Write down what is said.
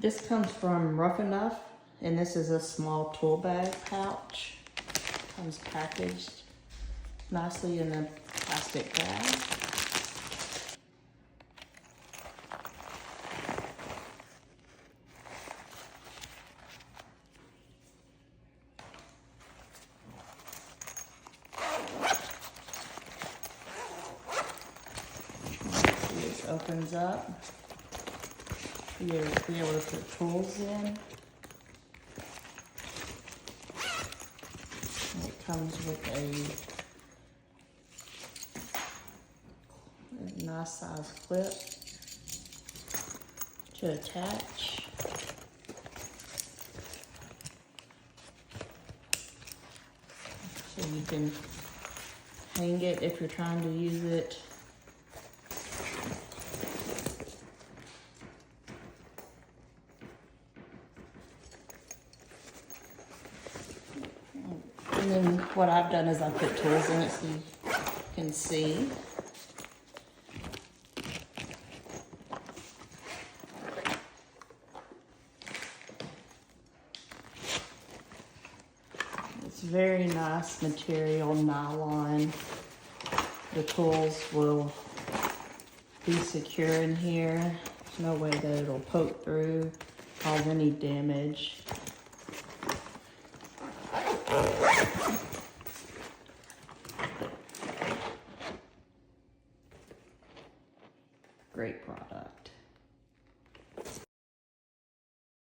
This comes from Rough Enough, and this is a small tool bag pouch. Comes packaged nicely in a plastic bag. This opens up. You'll be able to put tools in. And it comes with a nice size clip to attach. So you can hang it if you're trying to use it. And then what I've done is I put tools in it so you can see. It's very nice material, nylon. The tools will be secure in here. There's no way that it'll poke through, cause any damage.